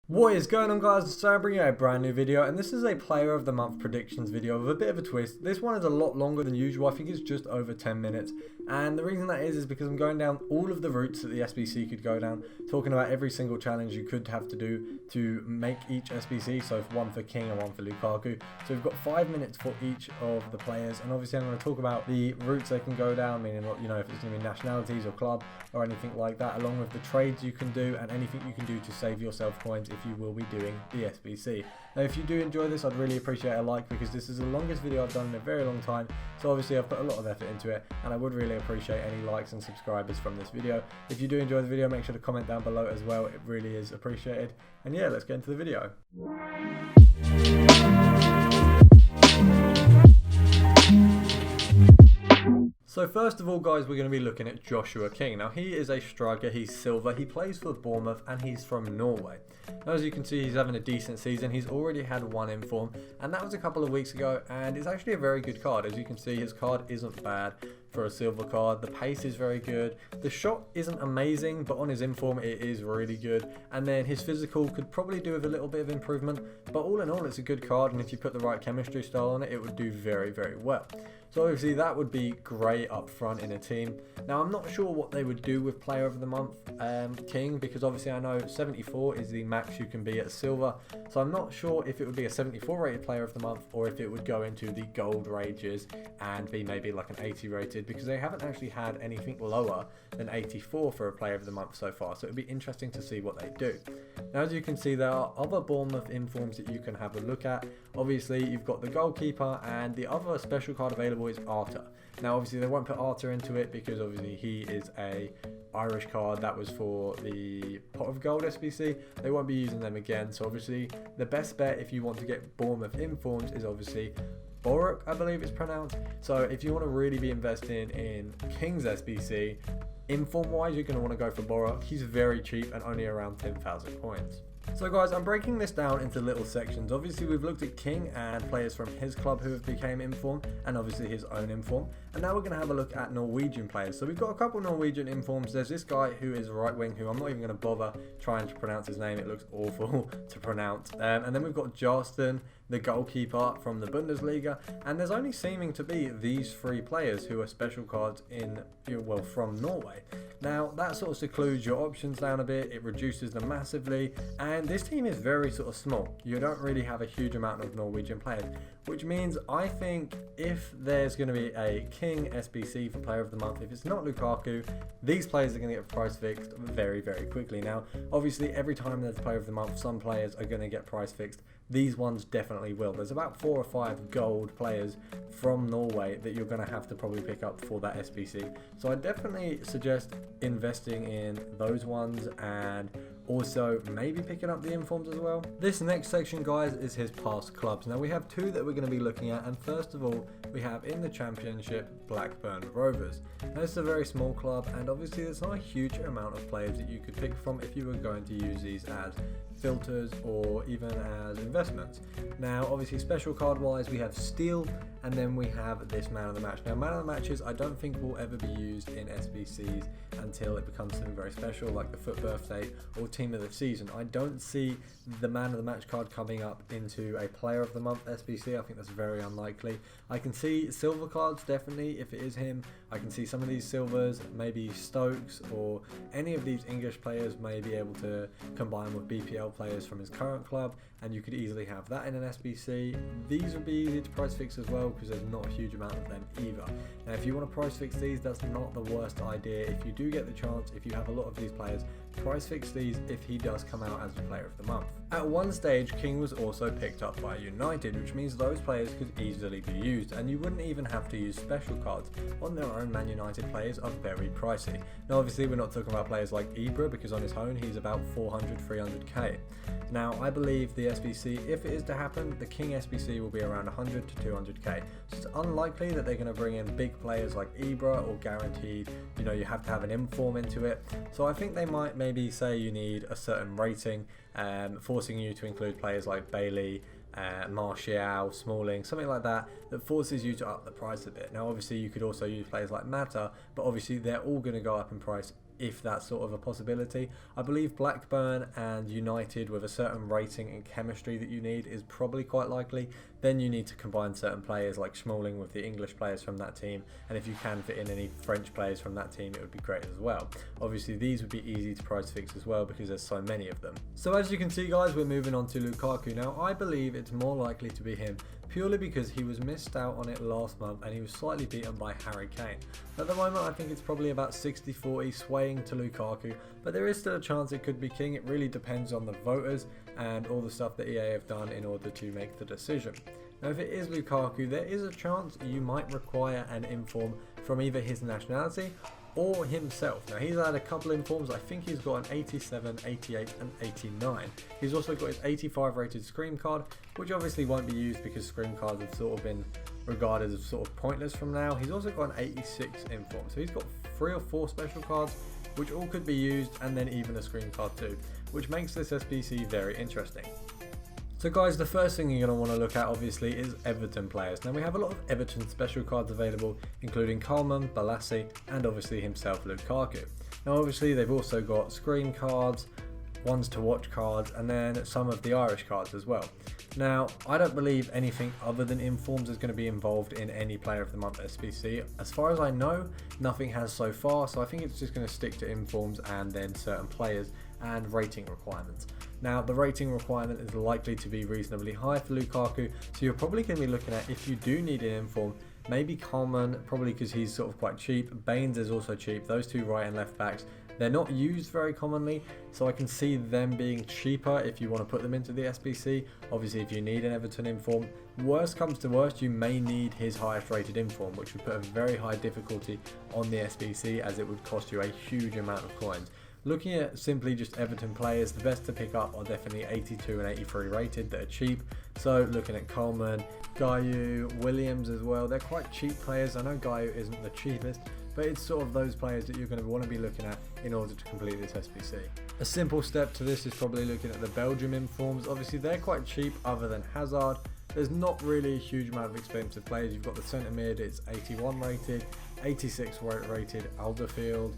What is going on, guys? So I'm bringing you a brand new video, and this is a player of the month predictions video with a bit of a twist. This one is a lot longer than usual. I think it's just over 10 minutes, and the reason that is because I'm going down all of the routes that the SBC could go down, talking about every single challenge you could have to do to make each SBC. So one for King and one for Lukaku. So we've got 5 minutes for each of the players, and obviously I'm going to talk about the routes they can go down, meaning, you know, if it's going to be nationalities or club or anything like that, along with the trades you can do and anything you can do to save yourself coins if you will be doing the SBC. Now, if you do enjoy this, I'd really appreciate a like, because this is the longest video I've done in a very long time. So obviously I've put a lot of effort into it, and I would really appreciate any likes and subscribers from this video. If you do enjoy the video, make sure to comment down below as well. It really is appreciated. And yeah, let's get into the video. So first of all, guys, we're going to be looking at Joshua King. Now, he is a striker, he's silver, he plays for Bournemouth, and he's from Norway. Now, as you can see, he's having a decent season. He's already had one inform, and that was a couple of weeks ago, and it's actually a very good card. As you can see, his card isn't bad for a silver card. The pace is very good. The shot isn't amazing, but on his inform, it is really good. And then his physical could probably do with a little bit of improvement, but all in all, it's a good card, and if you put the right chemistry style on it, it would do very, very well. So obviously that would be great up front in a team. Now, I'm not sure what they would do with Player of the Month King, because obviously I know 74 is the max you can be at silver. So I'm not sure if it would be a 74 rated Player of the Month, or if it would go into the gold rages and be maybe like an 80 rated, because they haven't actually had anything lower than 84 for a Player of the Month so far. So it'd be interesting to see what they do. Now, as you can see, there are other Bournemouth informs that you can have a look at. Obviously, you've got the goalkeeper, and the other special card available is Arthur. Now, obviously they won't put Arthur into it because obviously he is a Irish card that was for the Pot of Gold SBC. They won't be using them again. So obviously the best bet if you want to get Bournemouth informs is obviously Boruk, I believe it's pronounced. So if you want to really be investing in King's SBC, inform wise, you're going to want to go for Boruk. He's very cheap and only around 10,000 coins. So guys, I'm breaking this down into little sections. Obviously we've looked at King and players from his club who have became inform, and obviously his own inform. And now we're going to have a look at Norwegian players. So we've got a couple Norwegian informs. There's this guy who is right wing, who I'm not even going to bother trying to pronounce his name. It looks awful to pronounce. And then we've got Jarsten, the goalkeeper from the Bundesliga. And there's only seeming to be these three players who are special cards from Norway. Now, that sort of secludes your options down a bit. It reduces them massively. And this team is very sort of small. You don't really have a huge amount of Norwegian players, which means I think if there's going to be a King SBC for Player of the Month, if it's not Lukaku, these players are going to get price fixed very, very quickly. Now, obviously, every time there's a Player of the Month, some players are going to get price fixed. These ones definitely will. There's about 4 or 5 gold players from Norway that you're going to have to probably pick up for that SBC. So I definitely suggest investing in those ones, and also maybe picking up the informs as well. This next section, guys, is his past clubs. Now, we have 2 that we're going to be looking at, and first of all, we have in the Championship Blackburn Rovers. Now, this is a very small club, and obviously there's not a huge amount of players that you could pick from if you were going to use these as filters or even as investments. Now, obviously special card wise, we have Steel, and then we have this man of the match. Now, man of the matches I don't think will ever be used in SBCs until it becomes something very special like the FUT birthday or team of the season. I don't see the man of the match card coming up into a player of the month SBC. I think that's very unlikely. I can see silver cards definitely if it is him. I can see some of these silvers, maybe Stokes or any of these English players may be able to combine with BPL players from his current club, and you could easily have that in an SBC. These would be easy to price fix as well because there's not a huge amount of them either. Now, if you want to price fix these, that's not the worst idea. If you do get the chance, if you have a lot of these players, price fix these if he does come out as the Player of the Month. At one stage, King was also picked up by United, which means those players could easily be used, and you wouldn't even have to use special cards. On their own, Man United players are very pricey. Now, obviously we're not talking about players like Ibra, because on his own he's about 400-300k. Now, I believe the SBC, if it is to happen, the King SBC will be around 100 to 200k. So it's unlikely that they're going to bring in big players like Ibra, or guaranteed, you have to have an inform into it. So I think they might maybe say you need a certain rating, forcing you to include players like Bailey, Martial, Smalling, something like that, that forces you to up the price a bit. Now, obviously you could also use players like Mata, but obviously they're all going to go up in price if that's sort of a possibility. I believe Blackburn and United with a certain rating and chemistry that you need is probably quite likely. Then you need to combine certain players like Smalling with the English players from that team, and if you can fit in any French players from that team, it would be great as well. Obviously these would be easy to price fix as well because there's so many of them. So as you can see guys, we're moving on to Lukaku now. I believe it's more likely to be him purely because he was missed out on it last month and he was slightly beaten by Harry Kane. At the moment I think it's probably about 60-40 swaying to Lukaku, but there is still a chance it could be King. It really depends on the voters and all the stuff that EA have done in order to make the decision. Now if it is Lukaku, there is a chance you might require an inform from either his nationality or himself. Now he's had a couple informs. I think he's got an 87, 88 and 89. He's also got his 85 rated Scream card, which obviously won't be used because Scream cards have sort of been regarded as sort of pointless from now. He's also got an 86 inform, so he's got 3 or 4 special cards which all could be used, and then even a Scream card too, which makes this SBC very interesting. So guys, the first thing you're going to want to look at obviously is Everton players. Now we have a lot of Everton special cards available, including Coleman, Balassi and obviously himself Lukaku. Now obviously they've also got Screen cards, ones to watch cards, and then some of the Irish cards as well. Now I don't believe anything other than informs is going to be involved in any player of the month SBC. As far as I know, nothing has so far, so I think it's just going to stick to informs and then certain players and rating requirements. Now the rating requirement is likely to be reasonably high for Lukaku, so you're probably going to be looking at, if you do need an inform, maybe Coleman, probably because he's sort of quite cheap. Baines is also cheap. Those two right and left backs, they're not used very commonly, so I can see them being cheaper if you want to put them into the SBC. Obviously if you need an Everton inform, worst comes to worst, you may need his highest rated inform, which would put a very high difficulty on the SBC as it would cost you a huge amount of coins. Looking at simply just Everton players, the best to pick up are definitely 82 and 83 rated that are cheap. So looking at Coleman, Gayu, Williams as well, they're quite cheap players. I know Gayu isn't the cheapest, but it's sort of those players that you're going to want to be looking at in order to complete this SBC. A simple step to this is probably looking at the Belgium informs. Obviously they're quite cheap other than Hazard. There's not really a huge amount of expensive players. You've got the centre mid, it's 81 rated, 86 rated Alderfield.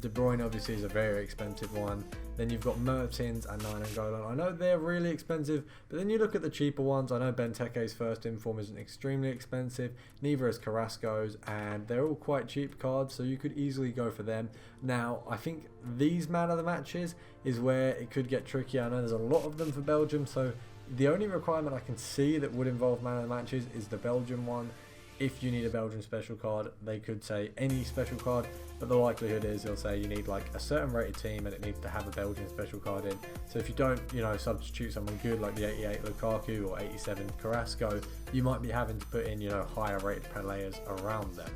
De Bruyne obviously is a very expensive one. Then you've got Mertens and 9 Angolan. I know they're really expensive, but then you look at the cheaper ones. I know Benteke's first inform isn't extremely expensive, neither is Carrasco's, and they're all quite cheap cards, so you could easily go for them. Now I think these man of the matches is where it could get tricky. I know there's a lot of them for Belgium, so the only requirement I can see that would involve man of the matches is the Belgium one. If you need a Belgian special card, they could say any special card, but the likelihood is they'll say you need like a certain rated team and it needs to have a Belgian special card in. So if you don't, substitute someone good like the 88 Lukaku or 87 Carrasco, you might be having to put in, higher rated players around them.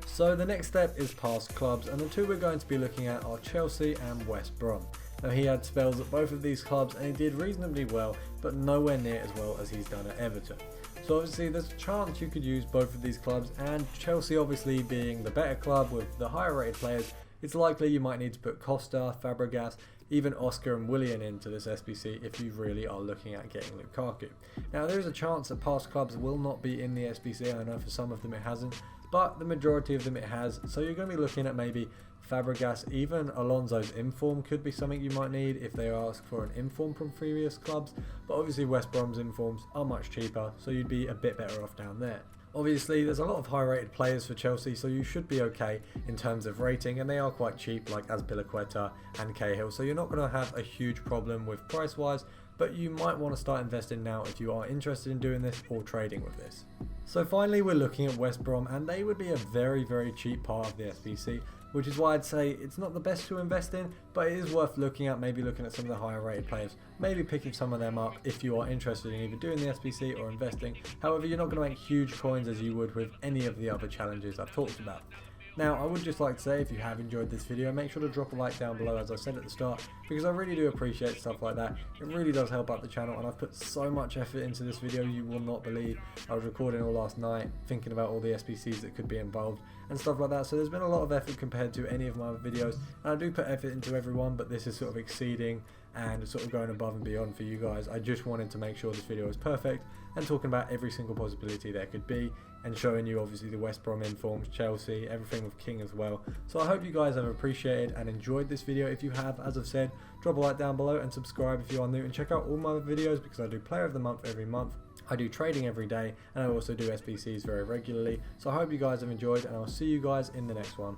So the next step is past clubs, and the two we're going to be looking at are Chelsea and West Brom. Now he had spells at both of these clubs and he did reasonably well, but nowhere near as well as he's done at Everton. So obviously there's a chance you could use both of these clubs, and Chelsea obviously being the better club with the higher rated players, it's likely you might need to put Costa, Fabregas, even Oscar and Willian into this SBC if you really are looking at getting Lukaku. Now there is a chance that past clubs will not be in the SBC. I know for some of them it hasn't, but the majority of them it has, so you're going to be looking at maybe Fabregas. Even Alonso's inform could be something you might need if they ask for an inform from previous clubs, but obviously West Brom's informs are much cheaper, so you'd be a bit better off down there. Obviously there's a lot of high rated players for Chelsea, so you should be okay in terms of rating, and they are quite cheap like Azpilicueta and Cahill, so you're not going to have a huge problem with price wise, but you might want to start investing now if you are interested in doing this or trading with this. So finally we're looking at West Brom, and they would be a very cheap part of the SBC, which is why I'd say it's not the best to invest in, but it is worth looking at, maybe looking at some of the higher rated players, maybe picking some of them up if you are interested in either doing the SBC or investing. However, you're not going to make huge coins as you would with any of the other challenges I've talked about. Now, I would just like to say, if you have enjoyed this video, make sure to drop a like down below, as I said at the start, because I really do appreciate stuff like that. It really does help out the channel, and I've put so much effort into this video you will not believe. I was recording all last night, thinking about all the SBCs that could be involved and stuff like that, so there's been a lot of effort compared to any of my other videos, and I do put effort into everyone, but this is sort of exceeding and sort of going above and beyond for you guys. I just wanted to make sure this video was perfect and talking about every single possibility there could be, and showing you obviously the West Brom informs, Chelsea, everything with King as well. So I hope you guys have appreciated and enjoyed this video. If you have, as I've said, drop a like down below and subscribe if you are new, and check out all my other videos because I do Player of the Month every month. I do trading every day, and I also do SBCs very regularly. So I hope you guys have enjoyed, and I'll see you guys in the next one.